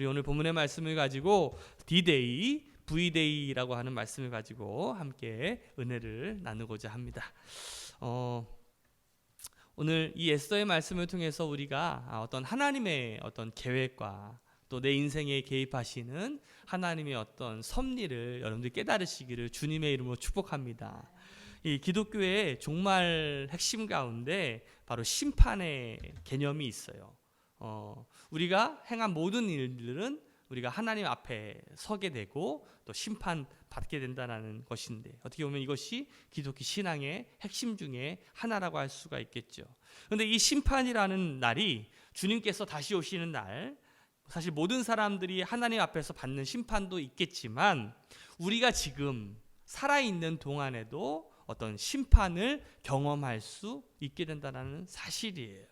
우리 오늘 본문의 말씀을 가지고 D-Day, V-Day라고 하는 말씀을 가지고 함께 은혜를 나누고자 합니다. 오늘 이 에스더의 말씀을 통해서 우리가 어떤 하나님의 어떤 계획과 또 내 인생에 개입하시는 하나님의 어떤 섭리를 여러분들이 깨달으시기를 주님의 이름으로 축복합니다. 이 기독교의 종말 핵심 가운데 바로 심판의 개념이 있어요. 우리가 행한 모든 일들은 우리가 하나님 앞에 서게 되고 또 심판받게 된다는 것인데, 어떻게 보면 이것이 기독교 신앙의 핵심 중에 하나라고 할 수가 있겠죠. 그런데 이 심판이라는 날이 주님께서 다시 오시는 날, 사실 모든 사람들이 하나님 앞에서 받는 심판도 있겠지만 우리가 지금 살아있는 동안에도 어떤 심판을 경험할 수 있게 된다는 사실이에요.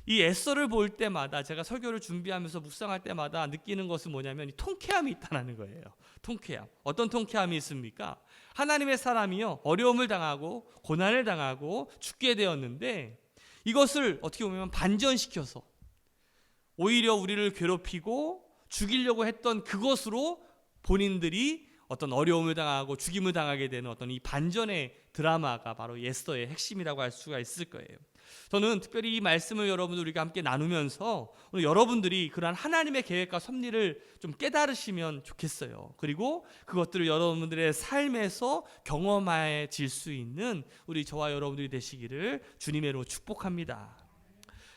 이 에스더를 볼 때마다, 제가 설교를 준비하면서 묵상할 때마다 느끼는 것은 뭐냐면 이 통쾌함이 있다는 거예요. 통쾌함. 어떤 통쾌함이 있습니까? 하나님의 사람이요, 어려움을 당하고 고난을 당하고 죽게 되었는데 이것을 어떻게 보면 반전시켜서 오히려 우리를 괴롭히고 죽이려고 했던 그것으로 본인들이 어떤 어려움을 당하고 죽임을 당하게 되는 어떤 이 반전의 드라마가 바로 에스더의 핵심이라고 할 수가 있을 거예요. 저는 특별히 이 말씀을 여러분들 우리가 함께 나누면서 오늘 여러분들이 그러한 하나님의 계획과 섭리를 좀 깨달으시면 좋겠어요. 그리고 그것들을 여러분들의 삶에서 경험해질 수 있는 우리 저와 여러분들이 되시기를 주님의 이름으로 축복합니다.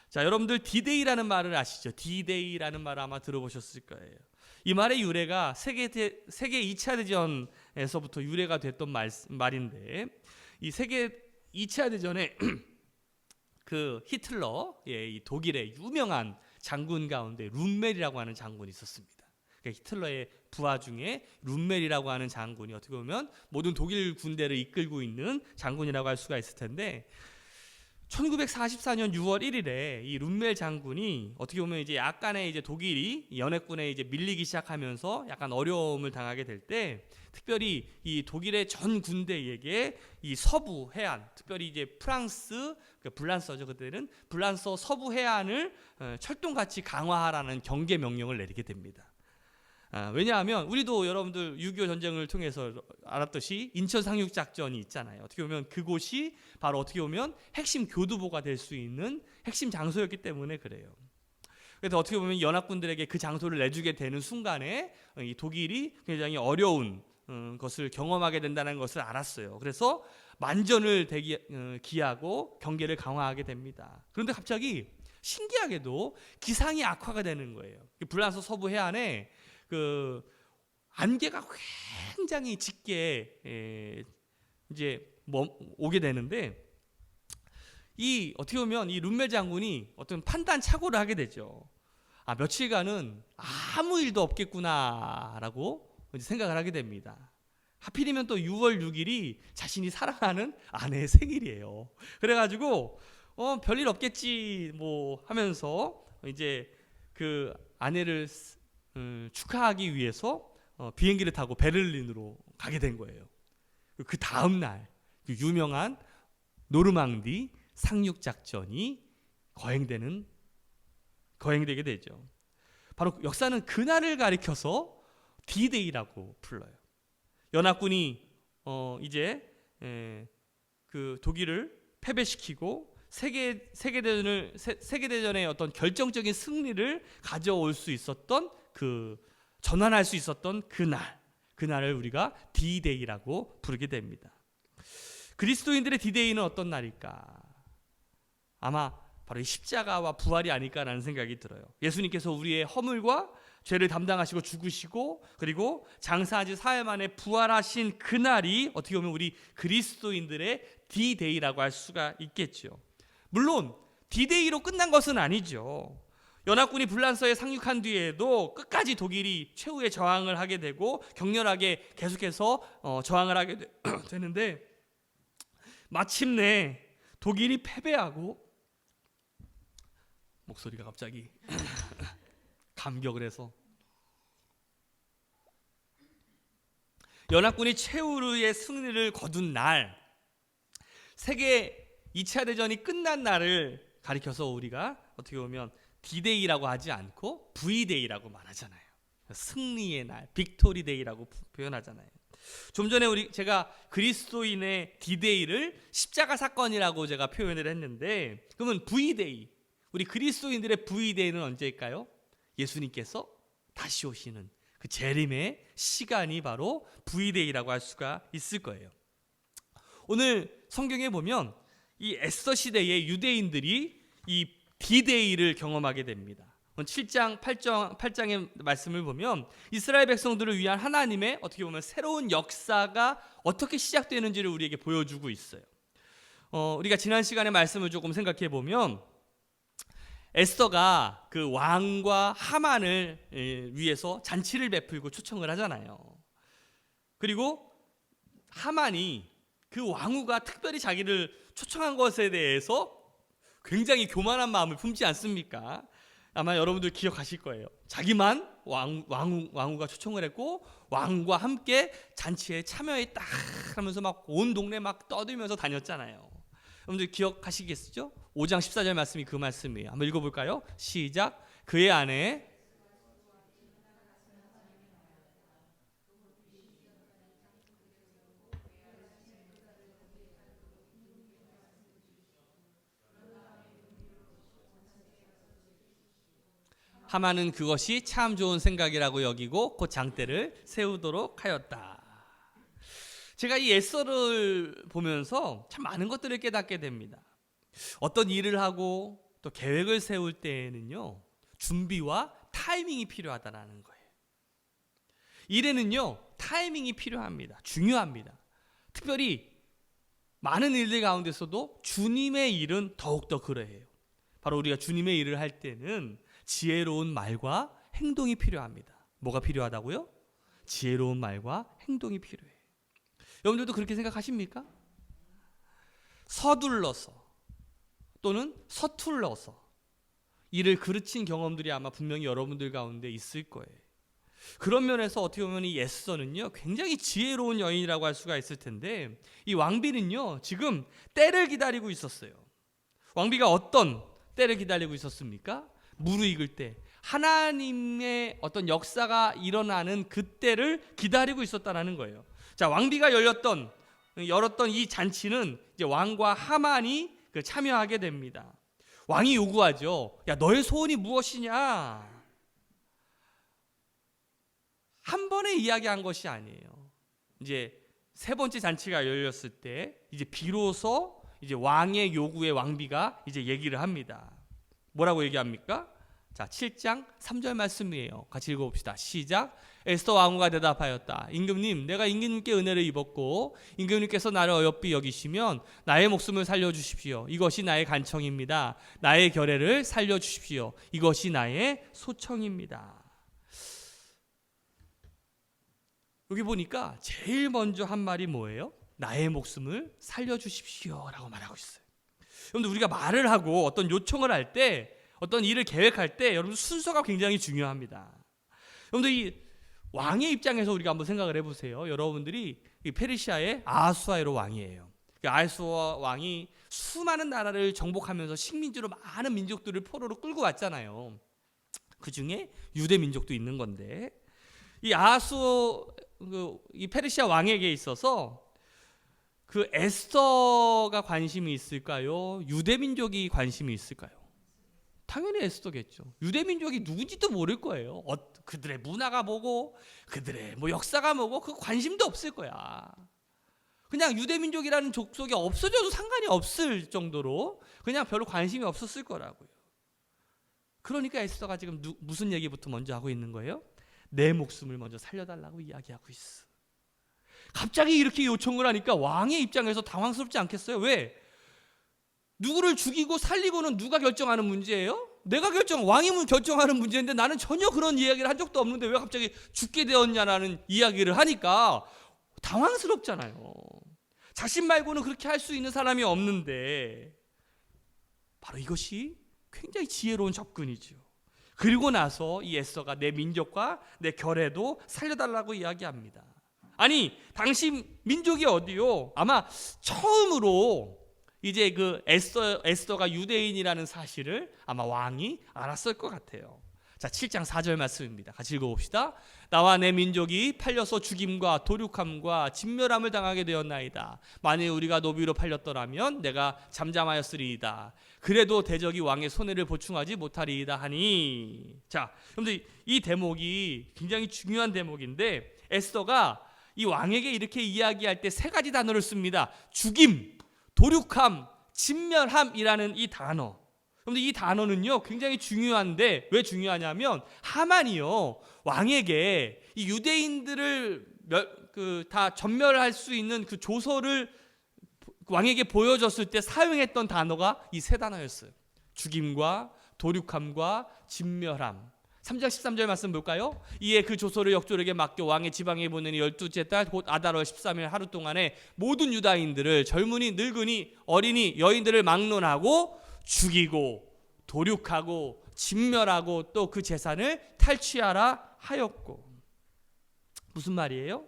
자, 여러분들 D-Day라는 말을 아시죠? D-Day라는 말을 아마 들어보셨을 거예요. 이 말의 유래가 세계 2차 대전에서부터 유래가 됐던 말인데, 이 세계 2차 대전에 그 히틀러, 이 독일의 유명한 장군 가운데 룸멜이라고 하는 장군이 있었습니다. 그러니까 히틀러의 부하 중에 룸멜이라고 하는 장군이 어떻게 보면 모든 독일 군대를 이끌고 있는 장군이라고 할 수가 있을 텐데, 1944년 6월 1일에 이 룸멜 장군이 어떻게 보면 이제 약간의 이제 독일이 연합군에 이제 밀리기 시작하면서 약간 어려움을 당하게 될 때, 특별히 이 독일의 전 군대에게 이 서부 해안, 특별히 이제 프랑스, 불란서죠, 그때는 불란서 서부 해안을 철동같이 강화하라는 경계 명령을 내리게 됩니다. 왜냐하면 우리도 여러분들 6.25 전쟁을 통해서 알았듯이 인천 상륙 작전이 있잖아요. 어떻게 보면 그곳이 바로 어떻게 보면 핵심 교두보가 될 수 있는 핵심 장소였기 때문에 그래요. 그래서 어떻게 보면 연합군들에게 그 장소를 내주게 되는 순간에 이 독일이 굉장히 어려운 것을 경험하게 된다는 것을 알았어요. 그래서 만전을 기하고 경계를 강화하게 됩니다. 그런데 갑자기 신기하게도 기상이 악화가 되는 거예요. 불란서 서부 해안에 그 안개가 굉장히 짙게 이제 오게 되는데, 이 어떻게 보면 이 룸멜 장군이 어떤 판단 착오를 하게 되죠. 며칠간은 아무 일도 없겠구나라고 생각을 하게 됩니다. 하필이면 또 6월 6일이 자신이 사랑하는 아내의 생일이에요. 그래가지고 별일 없겠지 뭐 하면서 이제 그 아내를 축하하기 위해서 비행기를 타고 베를린으로 가게 된 거예요. 그 다음 날 그 유명한 노르망디 상륙 작전이 거행되게 되죠. 바로 역사는 그날을 가리켜서 D-Day라고 불러요. 연합군이 이제 그 독일을 패배시키고 세계대전의 어떤 결정적인 승리를 가져올 수 있었던 전환할 수 있었던 그날을 우리가 D-Day라고 부르게 됩니다. 그리스도인들의 D-Day는 어떤 날일까? 아마 바로 이 십자가와 부활이 아닐까라는 생각이 들어요. 예수님께서 우리의 허물과 죄를 담당하시고 죽으시고 그리고 장사하지 4일 만에 부활하신 그날이 어떻게 보면 우리 그리스도인들의 D-Day라고 할 수가 있겠죠. 물론 D-Day로 끝난 것은 아니죠. 연합군이 불란서에 상륙한 뒤에도 끝까지 독일이 최후의 저항을 하게 되고 격렬하게 계속해서 저항을 하게 되는데, 마침내 독일이 패배하고, 목소리가 갑자기 감격을 해서, 연합군이 최후의 승리를 거둔 날, 세계 2차 대전이 끝난 날을 가리켜서 우리가 어떻게 보면 디데이라고 하지 않고 V데이라고 말하잖아요. 승리의 날, 빅토리데이라고 표현하잖아요. 좀 전에 제가 그리스도인의 디데이를 십자가 사건이라고 제가 표현을 했는데, 그러면 V데이, 우리 그리스도인들의 V데이는 언제일까요? 예수님께서 다시 오시는 그 재림의 시간이 바로 V데이라고 할 수가 있을 거예요. 오늘 성경에 보면 이 에스더 시대의 유대인들이 이 디데이를 경험하게 됩니다. 7장 8장의 말씀을 보면 이스라엘 백성들을 위한 하나님의 어떻게 보면 새로운 역사가 어떻게 시작되는지를 우리에게 보여주고 있어요. 우리가 지난 시간의 말씀을 조금 생각해 보면 에스더가 그 왕과 하만을 위해서 잔치를 베풀고 초청을 하잖아요. 그리고 하만이 그 왕후가 특별히 자기를 초청한 것에 대해서 굉장히 교만한 마음을 품지 않습니까? 아마 여러분들 기억하실 거예요. 자기만 왕후가 초청을 했고 왕과 함께 잔치에 참여했다 하면서 막 온 동네 막 떠들면서 다녔잖아요. 여러분들 기억하시겠죠? 5장 14절 말씀이 그 말씀이에요. 한번 읽어볼까요? 시작. 그의 아내 하만은 그것이 참 좋은 생각이라고 여기고 곧 장대를 세우도록 하였다. 제가 이 에스더를 보면서 참 많은 것들을 깨닫게 됩니다. 어떤 일을 하고 또 계획을 세울 때에는요, 준비와 타이밍이 필요하다는 거예요. 일에는요, 타이밍이 필요합니다. 중요합니다. 특별히 많은 일들 가운데서도 주님의 일은 더욱더 그래요. 바로 우리가 주님의 일을 할 때는 지혜로운 말과 행동이 필요합니다. 뭐가 필요하다고요? 지혜로운 말과 행동이 필요해요. 여러분들도 그렇게 생각하십니까? 서둘러서 또는 서툴러서 일을 그르친 경험들이 아마 분명히 여러분들 가운데 있을 거예요. 그런 면에서 어떻게 보면 이 에스더는요, 굉장히 지혜로운 여인이라고 할 수가 있을 텐데, 이 왕비는요, 지금 때를 기다리고 있었어요. 왕비가 어떤 때를 기다리고 있었습니까? 무르익을 때, 하나님의 어떤 역사가 일어나는 그때를 기다리고 있었다는 거예요. 자, 왕비가 열었던 이 잔치는 이제 왕과 하만이 참여하게 됩니다. 왕이 요구하죠. 야, 너의 소원이 무엇이냐? 한 번에 이야기한 것이 아니에요. 이제 세 번째 잔치가 열렸을 때 이제 비로소 이제 왕의 요구에 왕비가 이제 얘기를 합니다. 뭐라고 얘기합니까? 자, 7장 3절 말씀이에요. 같이 읽어봅시다. 시작. 에스더 왕후가 대답하였다. 임금님, 내가 임금님께 은혜를 입었고 임금님께서 나를 어여삐 여기시면 나의 목숨을 살려주십시오. 이것이 나의 간청입니다. 나의 결례를 살려주십시오. 이것이 나의 소청입니다. 여기 보니까 제일 먼저 한 말이 뭐예요? 나의 목숨을 살려주십시오 라고 말하고 있어요. 여러분들, 우리가 말을 하고 어떤 요청을 할 때, 어떤 일을 계획할 때 여러분 순서가 굉장히 중요합니다. 여러분들, 이 왕의 입장에서 우리가 한번 생각을 해보세요. 여러분들이 이 페르시아의 아하수아에로 왕이에요. 아하수아 왕이 수많은 나라를 정복하면서 식민지로 많은 민족들을 포로로 끌고 왔잖아요. 그 중에 유대 민족도 있는 건데, 이 이 페르시아 왕에게 있어서 그 에스더가 관심이 있을까요? 유대 민족이 관심이 있을까요? 당연히 에스더겠죠. 유대 민족이 누군지도 모를 거예요. 그들의 문화가 뭐고 그들의 역사가 뭐고 그 관심도 없을 거야. 그냥 유대 민족이라는 족속이 없어져도 상관이 없을 정도로 그냥 별로 관심이 없었을 거라고요. 그러니까 에스더가 지금 무슨 얘기부터 먼저 하고 있는 거예요? 내 목숨을 먼저 살려달라고 이야기하고 있어. 갑자기 이렇게 요청을 하니까 왕의 입장에서 당황스럽지 않겠어요? 왜? 누구를 죽이고 살리고는 누가 결정하는 문제예요? 내가 왕이 결정하는 문제인데 나는 전혀 그런 이야기를 한 적도 없는데 왜 갑자기 죽게 되었냐라는 이야기를 하니까 당황스럽잖아요. 자신 말고는 그렇게 할 수 있는 사람이 없는데, 바로 이것이 굉장히 지혜로운 접근이죠. 그리고 나서 이 에스더가 내 민족과 내 결례도 살려달라고 이야기합니다. 아니, 당신 민족이 어디요? 아마 처음으로 이제 그 에스더가 유대인이라는 사실을 아마 왕이 알았을 것 같아요. 자, 7장 4절 말씀입니다. 같이 읽어봅시다. 나와 내 민족이 팔려서 죽임과 도륙함과 진멸함을 당하게 되었나이다. 만일 우리가 노비로 팔렸더라면 내가 잠잠하였으리이다. 그래도 대적이 왕의 손해를 보충하지 못하리이다 하니. 자, 여러분들 이 대목이 굉장히 중요한 대목인데 에스더가 이 왕에게 이렇게 이야기할 때 세 가지 단어를 씁니다. 죽임, 도륙함, 진멸함이라는 이 단어. 그런데 이 단어는요 굉장히 중요한데 왜 중요하냐면 하만이요 왕에게 이 유대인들을 다 전멸할 수 있는 그 조서를 왕에게 보여줬을 때 사용했던 단어가 이 세 단어였어요. 죽임과 도륙함과 진멸함. 3장 13절 말씀 볼까요? 이에 그 조서를 역졸에게 맡겨 왕의 지방에 보내니 12째 달 곧 아달월 13일 하루 동안에 모든 유다인들을 젊은이 늙은이 어린이 여인들을 막론하고 죽이고 도륙하고 진멸하고 또 그 재산을 탈취하라 하였고. 무슨 말이에요?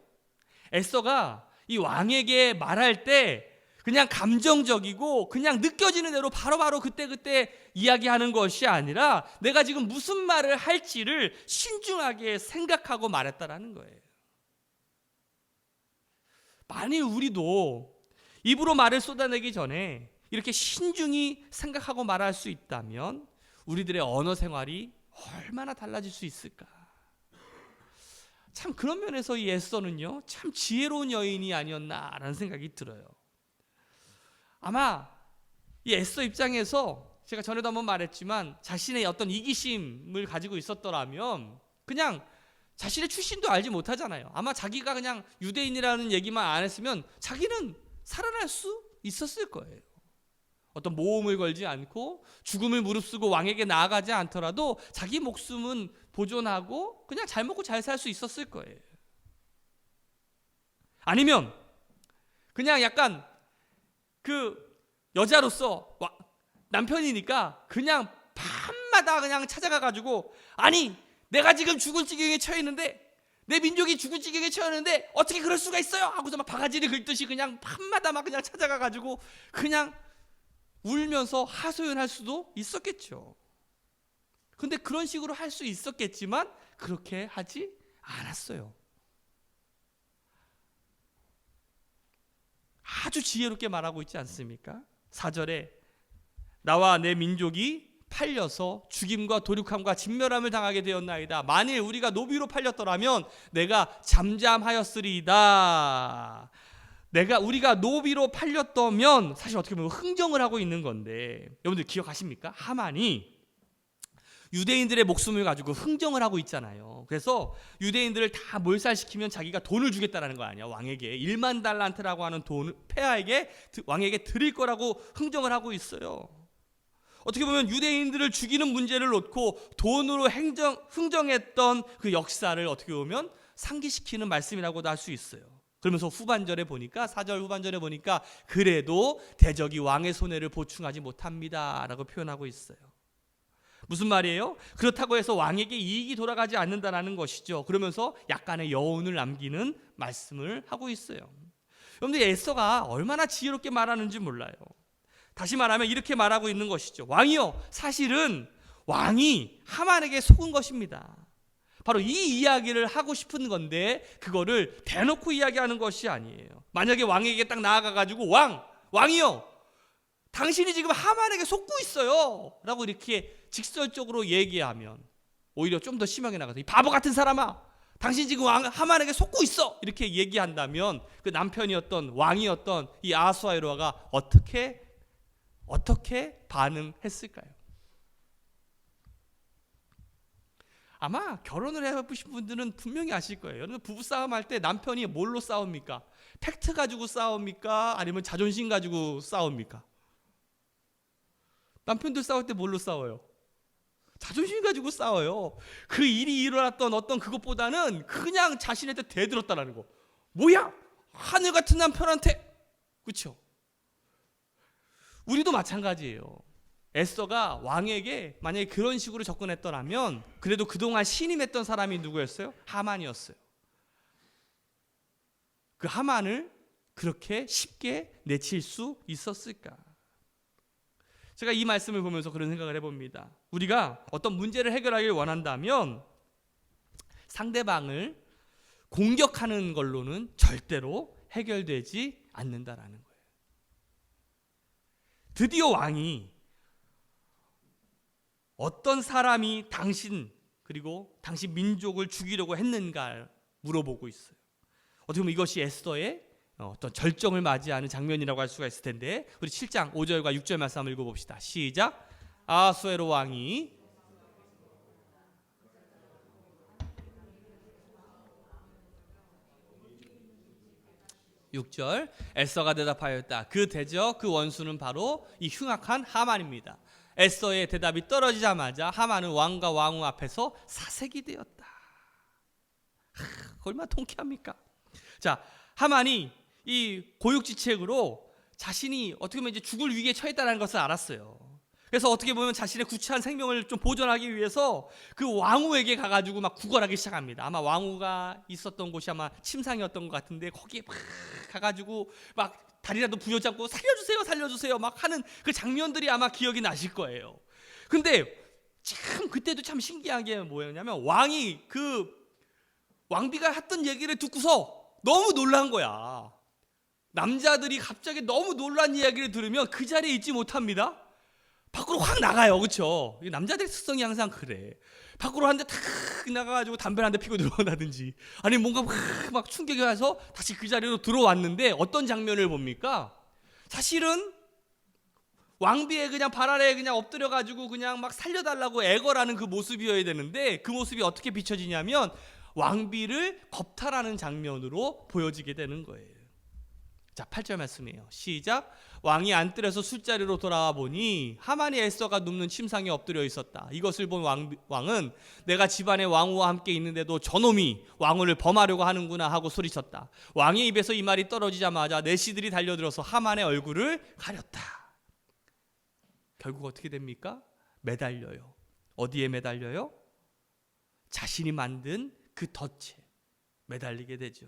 에스더가 이 왕에게 말할 때 그냥 감정적이고 그냥 느껴지는 대로 바로바로 그때그때 이야기하는 것이 아니라 내가 지금 무슨 말을 할지를 신중하게 생각하고 말했다라는 거예요. 만일 우리도 입으로 말을 쏟아내기 전에 이렇게 신중히 생각하고 말할 수 있다면 우리들의 언어 생활이 얼마나 달라질 수 있을까? 참 그런 면에서 이 에스더는요 참 지혜로운 여인이 아니었나라는 생각이 들어요. 아마 이 에스더 입장에서 제가 전에도 한번 말했지만 자신의 어떤 이기심을 가지고 있었더라면 그냥 자신의 출신도 알지 못하잖아요. 아마 자기가 그냥 유대인이라는 얘기만 안 했으면 자기는 살아날 수 있었을 거예요. 어떤 모험을 걸지 않고 죽음을 무릅쓰고 왕에게 나아가지 않더라도 자기 목숨은 보존하고 그냥 잘 먹고 잘 살 수 있었을 거예요. 아니면 그냥 약간 그 여자로서 남편이니까 그냥 밤마다 그냥 찾아가가지고 아니 내가 지금 죽을 지경에 처해 있는데 내 민족이 죽을 지경에 처했는데 어떻게 그럴 수가 있어요? 하고서 막 바가지를 긁듯이 그냥 밤마다 막 그냥 찾아가가지고 그냥 울면서 하소연할 수도 있었겠죠. 근데 그런 식으로 할 수 있었겠지만 그렇게 하지 않았어요. 아주 지혜롭게 말하고 있지 않습니까? 4절에 나와 내 민족이 팔려서 죽임과 도륙함과 진멸함을 당하게 되었나이다. 만일 우리가 노비로 팔렸더라면 내가 잠잠하였으리이다. 우리가 노비로 팔렸다면 사실 어떻게 보면 흥정을 하고 있는 건데 여러분들 기억하십니까? 하만이 유대인들의 목숨을 가지고 흥정을 하고 있잖아요. 그래서 유대인들을 다 몰살시키면 자기가 돈을 주겠다라는 거 아니야. 왕에게 1만 달란트라고 하는 돈을 폐하에게 왕에게 드릴 거라고 흥정을 하고 있어요. 어떻게 보면 유대인들을 죽이는 문제를 놓고 돈으로 흥정했던 그 역사를 어떻게 보면 상기시키는 말씀이라고도 할 수 있어요. 그러면서 후반절에 보니까 4절 후반절에 보니까 그래도 대적이 왕의 손해를 보충하지 못합니다 라고 표현하고 있어요. 무슨 말이에요? 그렇다고 해서 왕에게 이익이 돌아가지 않는다는 것이죠. 그러면서 약간의 여운을 남기는 말씀을 하고 있어요. 여러분들 에스더가 얼마나 지혜롭게 말하는지 몰라요. 다시 말하면 이렇게 말하고 있는 것이죠. 왕이요, 사실은 왕이 하만에게 속은 것입니다. 바로 이 이야기를 하고 싶은 건데 그거를 대놓고 이야기하는 것이 아니에요. 만약에 왕에게 딱 나아가가지고 왕이요, 당신이 지금 하만에게 속고 있어요 라고 이렇게 직설적으로 얘기하면 오히려 좀 더 심하게 나가서 이 바보 같은 사람아, 당신 지금 하만에게 속고 있어 이렇게 얘기한다면 그 남편이었던 왕이었던 이 아하수에로가 어떻게 반응했을까요? 아마 결혼을 해보신 분들은 분명히 아실 거예요. 여러분 부부싸움 할 때 남편이 뭘로 싸웁니까? 팩트 가지고 싸웁니까? 아니면 자존심 가지고 싸웁니까? 남편들 싸울 때 뭘로 싸워요? 자존심 가지고 싸워요. 그 일이 일어났던 어떤 그것보다는 그냥 자신한테 대들었다라는 거. 뭐야? 하늘 같은 남편한테. 그렇죠? 우리도 마찬가지예요. 에스더가 왕에게 만약에 그런 식으로 접근했더라면 그래도 그동안 신임했던 사람이 누구였어요? 하만이었어요. 그 하만을 그렇게 쉽게 내칠 수 있었을까? 제가 이 말씀을 보면서 그런 생각을 해봅니다. 우리가 어떤 문제를 해결하길 원한다면 상대방을 공격하는 걸로는 절대로 해결되지 않는다라는 거예요. 드디어 왕이 어떤 사람이 당신 그리고 당신 민족을 죽이려고 했는가 물어보고 있어요. 어떻게 보면 이것이 에스더의 어떤 절정을 맞이하는 장면이라고 할 수가 있을 텐데, 우리 7장 5절과 6절 말씀 한번 읽어봅시다. 시작. 아하수에로 왕이 6절 에스더가 대답하였다. 그 대적 그 원수는 바로 이 흉악한 하만입니다. 에스더의 대답이 떨어지자마자 하만은 왕과 왕후 앞에서 사색이 되었다. 얼마나 통쾌합니까? 자, 하만이 이 고육지책으로 자신이 어떻게 보면 이제 죽을 위기에 처했다는 것을 알았어요. 그래서 어떻게 보면 자신의 구차한 생명을 좀 보존하기 위해서 그 왕후에게 가가지고 막 구걸하기 시작합니다. 아마 왕후가 있었던 곳이 아마 침상이었던 것 같은데 거기에 막 가가지고 막 다리라도 부여잡고 살려주세요 살려주세요 막 하는 그 장면들이 아마 기억이 나실 거예요. 근데 참 그때도 참 신기한 게 뭐였냐면 왕이 그 왕비가 했던 얘기를 듣고서 너무 놀란 거야. 남자들이 갑자기 너무 놀란 이야기를 들으면 그 자리에 있지 못합니다. 밖으로 확 나가요. 그렇죠? 남자들의 특성이 항상 그래. 밖으로 한 대 탁 나가가지고 담배 한 대 피고 들어온다든지, 아니 뭔가 막 충격이 와서 다시 그 자리로 들어왔는데 어떤 장면을 봅니까? 사실은 왕비의 그냥 발 아래에 그냥 엎드려가지고 그냥 막 살려달라고 애걸하는 그 모습이어야 되는데, 그 모습이 어떻게 비춰지냐면 왕비를 겁탈하는 장면으로 보여지게 되는 거예요. 자, 8절 말씀이에요. 시작. 왕이 안뜰에서 술자리로 돌아와 보니 하만이 에스더가 눕는 침상에 엎드려 있었다. 이것을 본 왕은 내가 집안에 왕후와 함께 있는데도 저놈이 왕후를 범하려고 하는구나 하고 소리쳤다. 왕의 입에서 이 말이 떨어지자마자 내시들이 달려들어서 하만의 얼굴을 가렸다. 결국 어떻게 됩니까? 매달려요. 어디에 매달려요? 자신이 만든 그 덫에 매달리게 되죠.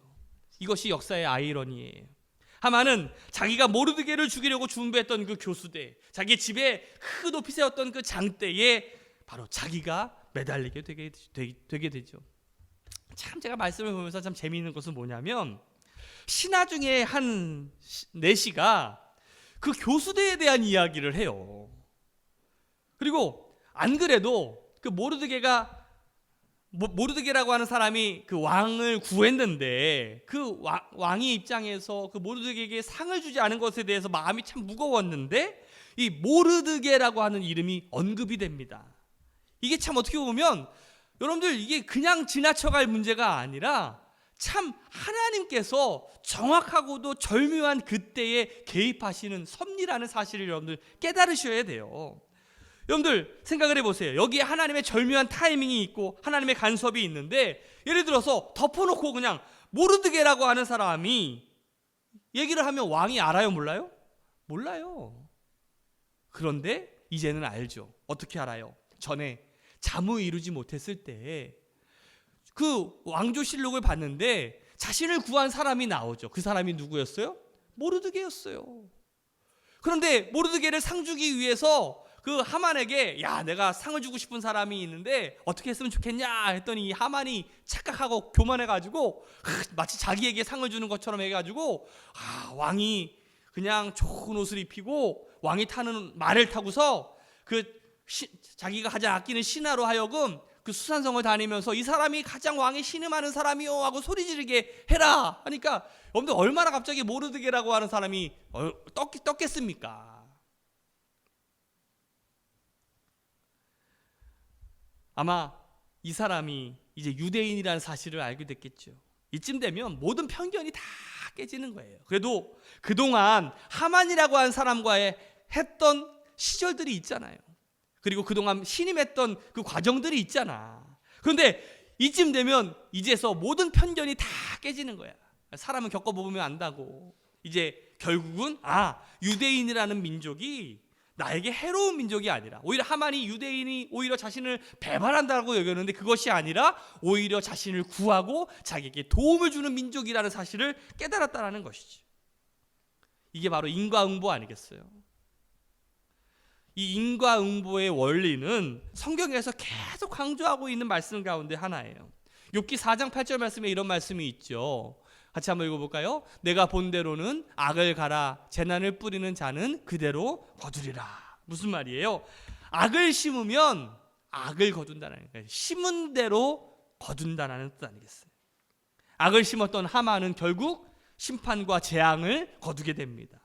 이것이 역사의 아이러니예요. 하만은 자기가 모르드게를 죽이려고 준비했던 그 교수대, 자기 집에 크 높이 세웠던 그 장대에 바로 자기가 매달리게 되게 되죠. 참 제가 말씀을 보면서 참 재미있는 것은 뭐냐면, 신하 중에 한 내시가 그 교수대에 대한 이야기를 해요. 그리고 안 그래도 그 모르드게라고 하는 사람이 그 왕을 구했는데 그 왕의 입장에서 그 모르드게에게 상을 주지 않은 것에 대해서 마음이 참 무거웠는데 이 모르드게라고 하는 이름이 언급이 됩니다. 이게 참 어떻게 보면 여러분들 이게 그냥 지나쳐갈 문제가 아니라 참 하나님께서 정확하고도 절묘한 그때에 개입하시는 섭리라는 사실을 여러분들 깨달으셔야 돼요. 여러분들 생각을 해보세요. 여기에 하나님의 절묘한 타이밍이 있고 하나님의 간섭이 있는데, 예를 들어서 덮어놓고 그냥 모르드게라고 하는 사람이 얘기를 하면 왕이 알아요? 몰라요? 몰라요. 그런데 이제는 알죠. 어떻게 알아요? 전에 잠을 이루지 못했을 때 그 왕조실록을 봤는데 자신을 구한 사람이 나오죠. 그 사람이 누구였어요? 모르드게였어요. 그런데 모르드게를 상 주기 위해서 그 하만에게, 야, 내가 상을 주고 싶은 사람이 있는데 어떻게 했으면 좋겠냐 했더니 하만이 착각하고 교만해가지고 마치 자기에게 상을 주는 것처럼 해가지고 왕이 그냥 좋은 옷을 입히고 왕이 타는 말을 타고서 자기가 가장 아끼는 신하로 하여금 그 수산성을 다니면서 이 사람이 가장 왕에 신음하는 사람이요 하고 소리 지르게 해라 하니까, 여러분들 얼마나 갑자기 모르드게라고 하는 사람이 떴겠습니까? 아마 이 사람이 이제 유대인이라는 사실을 알게 됐겠죠. 이쯤 되면 모든 편견이 다 깨지는 거예요. 그래도 그동안 하만이라고 하는 사람과의 했던 시절들이 있잖아요. 그리고 그동안 신임했던 그 과정들이 있잖아. 그런데 이쯤 되면 이제서 모든 편견이 다 깨지는 거야. 사람은 겪어보면 안다고. 이제 결국은 유대인이라는 민족이 나에게 해로운 민족이 아니라, 오히려 하만이 유대인이 오히려 자신을 배반한다고 여겼는데 그것이 아니라 오히려 자신을 구하고 자기에게 도움을 주는 민족이라는 사실을 깨달았다는 것이죠. 이게 바로 인과응보 아니겠어요? 이 인과응보의 원리는 성경에서 계속 강조하고 있는 말씀 가운데 하나예요. 욥기 4장 8절 말씀에 이런 말씀이 있죠. 같이 한번 읽어볼까요? 내가 본대로는 악을 갈아 재난을 뿌리는 자는 그대로 거두리라. 무슨 말이에요? 악을 심으면 악을 거둔다는 거예요. 심은 대로 거둔다는 뜻 아니겠어요? 악을 심었던 하만은 결국 심판과 재앙을 거두게 됩니다.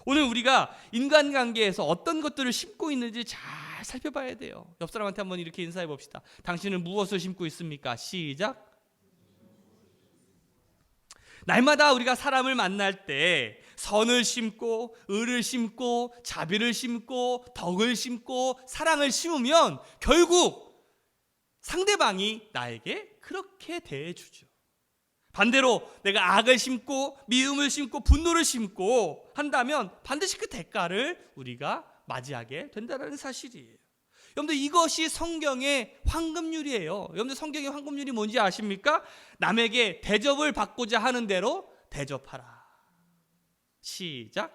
오늘 우리가 인간관계에서 어떤 것들을 심고 있는지 잘 살펴봐야 돼요. 옆 사람한테 한번 이렇게 인사해 봅시다. 당신은 무엇을 심고 있습니까? 시작. 날마다 우리가 사람을 만날 때 선을 심고 의를 심고 자비를 심고 덕을 심고 사랑을 심으면 결국 상대방이 나에게 그렇게 대해주죠. 반대로 내가 악을 심고 미움을 심고 분노를 심고 한다면 반드시 그 대가를 우리가 맞이하게 된다는 사실이에요. 여러분들 이것이 성경의 황금률이에요. 여러분들 성경의 황금률이 뭔지 아십니까? 남에게 대접을 받고자 하는 대로 대접하라. 시작.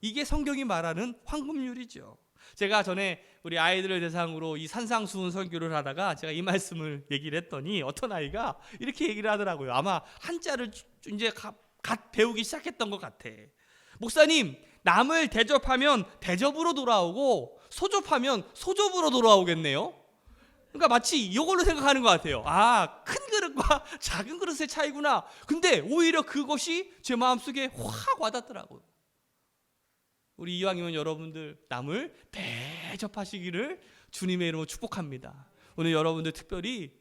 이게 성경이 말하는 황금률이죠. 제가 전에 우리 아이들을 대상으로 이 산상수훈 설교를 하다가 제가 이 말씀을 얘기를 했더니 어떤 아이가 이렇게 얘기를 하더라고요. 아마 한자를 이제 갓 배우기 시작했던 것 같아. 목사님, 남을 대접하면 대접으로 돌아오고 소접하면 소접으로 돌아오겠네요. 그러니까 마치 이걸로 생각하는 것 같아요. 아, 큰 그릇과 작은 그릇의 차이구나. 근데 오히려 그것이 제 마음속에 확 와닿더라고요. 우리 이왕이면 여러분들 남을 대접하시기를 주님의 이름으로 축복합니다. 오늘 여러분들 특별히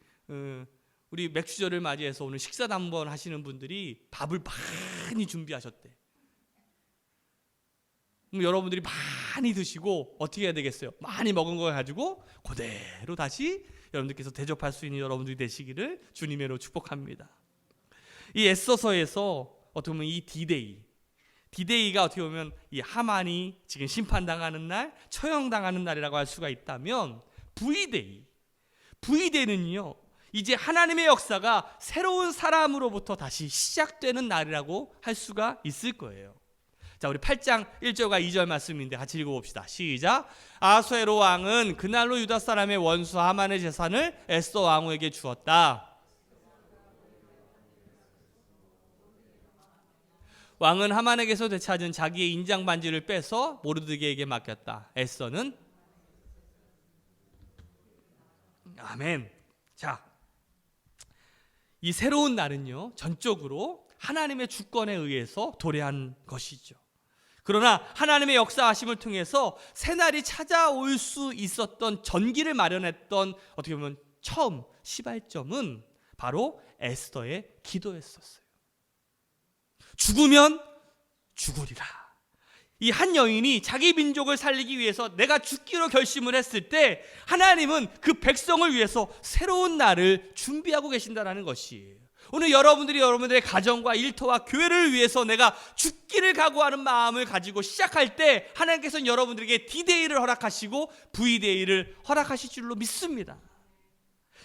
우리 맥주절을 맞이해서 오늘 식사도 한번 하시는 분들이 밥을 많이 준비하셨대. 그럼 여러분들이 많이 드시고 어떻게 해야 되겠어요? 많이 먹은 걸 가지고 그대로 다시 여러분들께서 대접할 수 있는 여러분들이 되시기를 주님의 이름으로 축복합니다. 이 에스더서에서 어떻게 보면 이 디데이가 어떻게 보면 이 하만이 지금 심판당하는 날, 처형당하는 날이라고 할 수가 있다면 V데이는요 이제 하나님의 역사가 새로운 사람으로부터 다시 시작되는 날이라고 할 수가 있을 거예요. 자, 우리 8장 1절과 2절 말씀인데 같이 읽어봅시다. 시작. 아수에로 왕은 그날로 유다 사람의 원수 하만의 재산을 에스더 왕후에게 주었다. 왕은 하만에게서 되찾은 자기의 인장 반지를 빼서 모르드게에게 맡겼다. 에스더는 아멘. 자, 이 새로운 날은요 전적으로 하나님의 주권에 의해서 도래한 것이죠. 그러나 하나님의 역사하심을 통해서 새날이 찾아올 수 있었던 전기를 마련했던 어떻게 보면 처음 시발점은 바로 에스더의 기도였었어요. 죽으면 죽으리라. 이 한 여인이 자기 민족을 살리기 위해서 내가 죽기로 결심을 했을 때 하나님은 그 백성을 위해서 새로운 날을 준비하고 계신다는 것이에요. 오늘 여러분들이 여러분들의 가정과 일터와 교회를 위해서 내가 죽기를 각오하는 마음을 가지고 시작할 때 하나님께서는 여러분들에게 D-Day를 허락하시고 V-Day를 허락하실 줄로 믿습니다.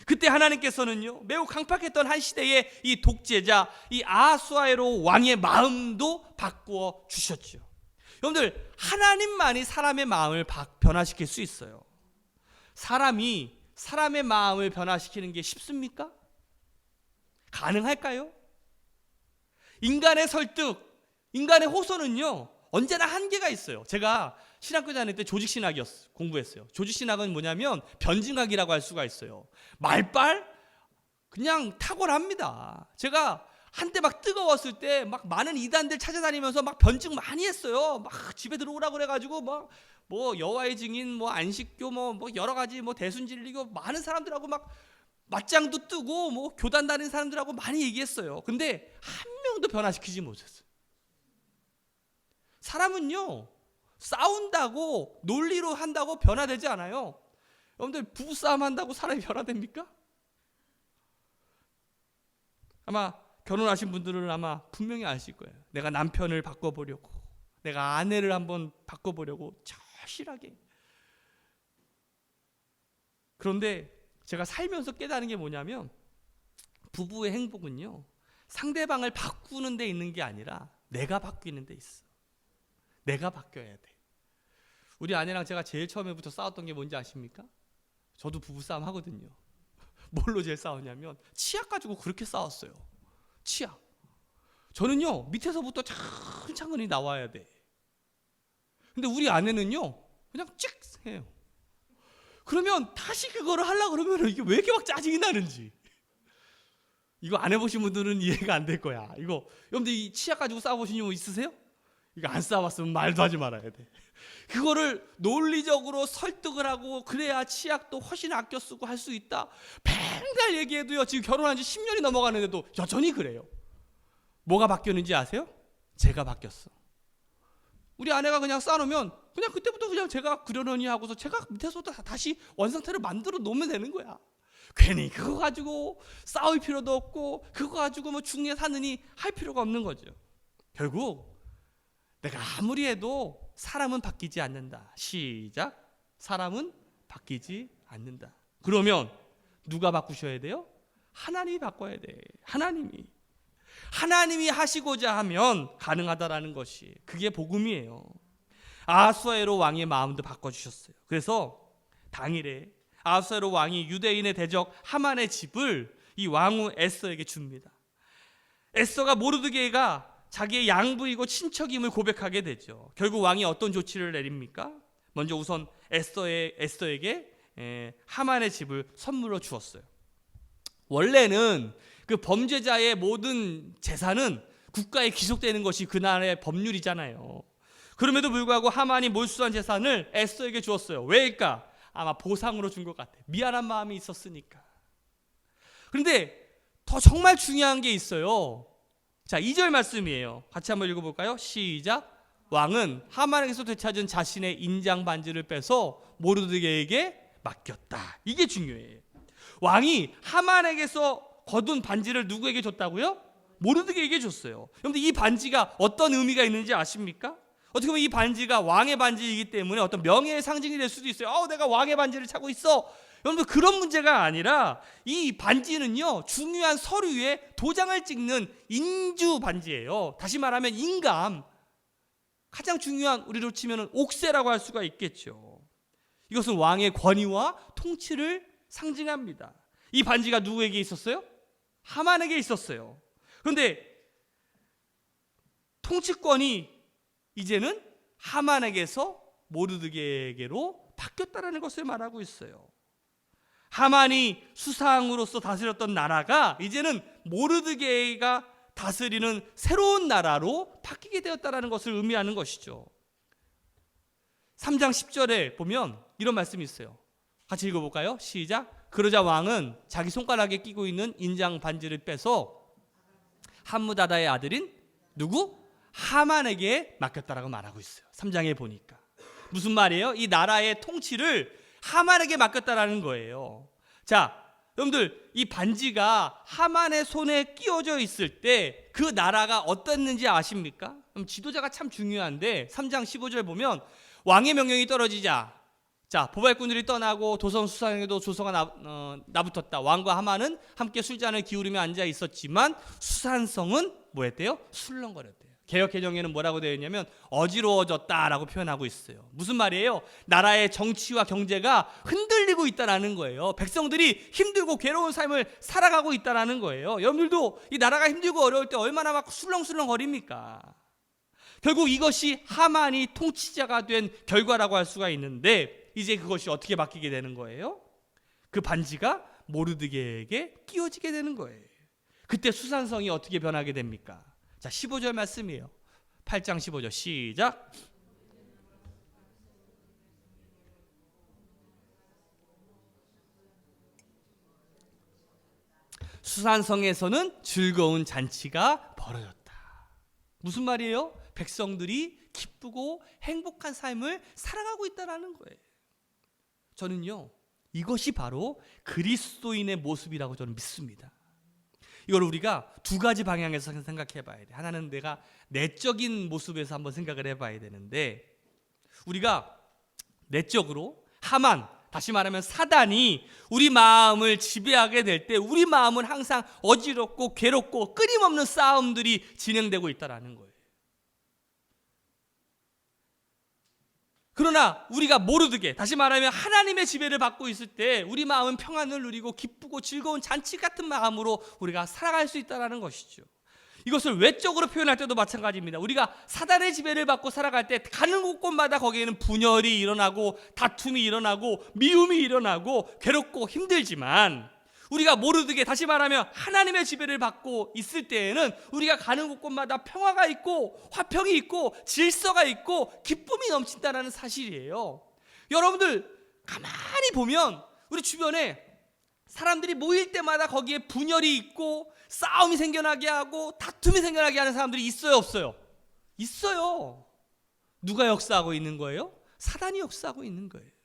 그때 하나님께서는요 매우 강팍했던 한 시대의 이 독재자 이 아하수에로 왕의 마음도 바꾸어 주셨죠. 여러분들 하나님만이 사람의 마음을 변화시킬 수 있어요. 사람이 사람의 마음을 변화시키는 게 쉽습니까? 가능할까요? 인간의 설득, 인간의 호소는요 언제나 한계가 있어요. 제가 신학교 다닐 때 조직신학 공부했어요. 조직신학은 뭐냐면 변증학이라고 할 수가 있어요. 말빨 그냥 탁월합니다. 제가 한때 막 뜨거웠을 때 막 많은 이단들 찾아다니면서 막 변증 많이 했어요. 막 집에 들어오라고 그래가지고 막 뭐 여호와의 증인, 뭐 안식교, 뭐 여러 가지 뭐 대순진리교 많은 사람들하고 막 맞짱도 뜨고 뭐 교단 다니는 사람들하고 많이 얘기했어요. 근데 한 명도 변화시키지 못했어요. 사람은요 싸운다고 논리로 한다고 변화되지 않아요. 여러분들 부부싸움 한다고 사람이 변화됩니까? 아마 결혼하신 분들은 아마 분명히 아실 거예요. 내가 남편을 바꿔보려고, 내가 아내를 한번 바꿔보려고 절실하게. 그런데 제가 살면서 깨달은 게 뭐냐면 부부의 행복은요 상대방을 바꾸는 데 있는 게 아니라 내가 바뀌는 데 있어. 내가 바뀌어야 돼. 우리 아내랑 제가 제일 처음에부터 싸웠던 게 뭔지 아십니까? 저도 부부싸움 하거든요. 뭘로 제일 싸웠냐면 치약 가지고 그렇게 싸웠어요. 치약. 저는요 밑에서부터 차근차근히 나와야 돼. 근데 우리 아내는요 그냥 찍 해요. 그러면 다시 그거를 하려고 그러면 이게 왜 이렇게 막 짜증이 나는지. 이거 안 해보신 분들은 이해가 안 될 거야. 이거 여러분들 이 치약 가지고 싸워보신 분 있으세요? 이거 안 싸워봤으면 말도 하지 말아야 돼. 그거를 논리적으로 설득을 하고 그래야 치약도 훨씬 아껴 쓰고 할 수 있다. 맨날 얘기해도요 지금 결혼한 지 10년이 넘어가는데도 여전히 그래요. 뭐가 바뀌었는지 아세요? 제가 바뀌었어. 우리 아내가 그냥 싸놓으면 그냥 그때부터 그냥 제가 그러려니 하고서 제가 밑에서부터 다시 원상태를 만들어 놓으면 되는 거야. 괜히 그거 가지고 싸울 필요도 없고 그거 가지고 뭐 중에 사느니 할 필요가 없는 거죠. 결국 내가 아무리 해도 사람은 바뀌지 않는다. 시작. 사람은 바뀌지 않는다. 그러면 누가 바꾸셔야 돼요? 하나님이 바꿔야 돼. 하나님이 하시고자 하면 가능하다라는 것이 그게 복음이에요. 아하수에로 왕의 마음도 바꿔주셨어요. 그래서 당일에 아하수에로 왕이 유대인의 대적 하만의 집을 이 왕후 에스더에게 줍니다. 에스더가 모르드게가 자기의 양부이고 친척임을 고백하게 되죠. 결국 왕이 어떤 조치를 내립니까? 먼저 우선 에스더에게 하만의 집을 선물로 주었어요. 원래는 그 범죄자의 모든 재산은 국가에 기속되는 것이 그날의 법률이잖아요. 그럼에도 불구하고 하만이 몰수한 재산을 에스더에게 주었어요. 왜일까? 아마 보상으로 준 것 같아요. 미안한 마음이 있었으니까. 그런데 더 정말 중요한 게 있어요. 자, 2절 말씀이에요. 같이 한번 읽어볼까요? 시작. 왕은 하만에게서 되찾은 자신의 인장 반지를 빼서 모르드게에게 맡겼다. 이게 중요해요. 왕이 하만에게서 거둔 반지를 누구에게 줬다고요? 모르드게에게 줬어요. 그런데 이 반지가 어떤 의미가 있는지 아십니까? 어떻게 보면 이 반지가 왕의 반지이기 때문에 어떤 명예의 상징이 될 수도 있어요. 내가 왕의 반지를 차고 있어. 여러분 그런 문제가 아니라 이 반지는요 중요한 서류에 도장을 찍는 인주 반지예요. 다시 말하면 인감. 가장 중요한 우리로 치면 옥새라고 할 수가 있겠죠. 이것은 왕의 권위와 통치를 상징합니다. 이 반지가 누구에게 있었어요? 하만에게 있었어요. 그런데 통치권이 이제는 하만에게서 모르드게에게로 바뀌었다는 것을 말하고 있어요. 하만이 수상으로서 다스렸던 나라가 이제는 모르드게가 다스리는 새로운 나라로 바뀌게 되었다는 것을 의미하는 것이죠. 3장 10절에 보면 이런 말씀이 있어요. 같이 읽어볼까요? 시작. 그러자 왕은 자기 손가락에 끼고 있는 인장 반지를 빼서 함무다다의 아들인 누구? 하만에게 맡겼다라고 말하고 있어요. 3장에 보니까 무슨 말이에요? 이 나라의 통치를 하만에게 맡겼다라는 거예요. 자, 여러분들 이 반지가 하만의 손에 끼워져 있을 때 그 나라가 어땠는지 아십니까? 그럼 지도자가 참 중요한데 3장 15절 보면 왕의 명령이 떨어지자 자 보발꾼들이 떠나고 도성 수상에도 조서가 나붙었다. 왕과 하만은 함께 술잔을 기울이며 앉아 있었지만 수산성은 뭐했대요? 술렁거렸대요. 개역 개정에는 뭐라고 되어 있냐면 어지러워졌다라고 표현하고 있어요. 무슨 말이에요? 나라의 정치와 경제가 흔들리고 있다라는 거예요. 백성들이 힘들고 괴로운 삶을 살아가고 있다라는 거예요. 여러분들도 이 나라가 힘들고 어려울 때 얼마나 막 술렁술렁 거립니까? 결국 이것이 하만이 통치자가 된 결과라고 할 수가 있는데 이제 그것이 어떻게 바뀌게 되는 거예요? 그 반지가 모르드게에게 끼워지게 되는 거예요. 그때 수산성이 어떻게 변하게 됩니까? 자, 15절 말씀이에요. 8장 15절 시작. 수산성에서는 즐거운 잔치가 벌어졌다. 무슨 말이에요? 백성들이 기쁘고 행복한 삶을 살아가고 있다는 거예요. 저는요 이것이 바로 그리스도인의 모습이라고 저는 믿습니다. 이걸 우리가 두 가지 방향에서 생각해 봐야 돼. 하나는 내가 내적인 모습에서 한번 생각을 해봐야 되는데 우리가 내적으로 하만, 다시 말하면 사단이 우리 마음을 지배하게 될 때 우리 마음은 항상 어지럽고 괴롭고 끊임없는 싸움들이 진행되고 있다는 거예요. 그러나 우리가 모르게, 다시 말하면 하나님의 지배를 받고 있을 때 우리 마음은 평안을 누리고 기쁘고 즐거운 잔치 같은 마음으로 우리가 살아갈 수 있다는 것이죠. 이것을 외적으로 표현할 때도 마찬가지입니다. 우리가 사단의 지배를 받고 살아갈 때 가는 곳곳마다 거기에는 분열이 일어나고 다툼이 일어나고 미움이 일어나고 괴롭고 힘들지만, 우리가 모르게, 다시 말하면 하나님의 지배를 받고 있을 때에는 우리가 가는 곳곳마다 평화가 있고 화평이 있고 질서가 있고 기쁨이 넘친다는 사실이에요. 여러분들 가만히 보면 우리 주변에 사람들이 모일 때마다 거기에 분열이 있고 싸움이 생겨나게 하고 다툼이 생겨나게 하는 사람들이 있어요, 없어요? 있어요. 누가 역사하고 있는 거예요? 사단이 역사하고 있는 거예요.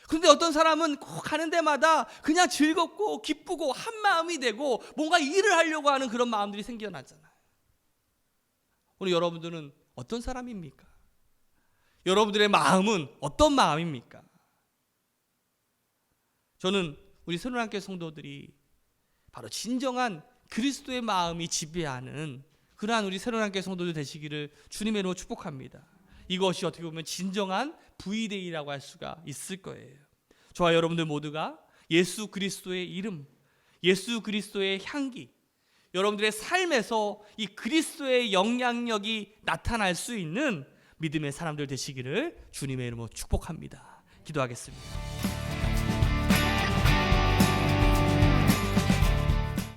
그런데 어떤 사람은 꼭 가는 데마다 그냥 즐겁고 기쁘고 한 마음이 되고 뭔가 일을 하려고 하는 그런 마음들이 생겨나잖아요. 오늘 여러분들은 어떤 사람입니까? 여러분들의 마음은 어떤 마음입니까? 저는 우리 새로운교회 성도들이 바로 진정한 그리스도의 마음이 지배하는 그러한 우리 새로운교회 성도들 되시기를 주님의 이름으로 축복합니다. 이것이 어떻게 보면 진정한 VDA라고 할 수가 있을 거예요. 저와 여러분들 모두가 예수 그리스도의 이름, 예수 그리스도의 향기, 여러분들의 삶에서 이 그리스도의 영향력이 나타날 수 있는 믿음의 사람들 되시기를 주님의 이름으로 축복합니다. 기도하겠습니다.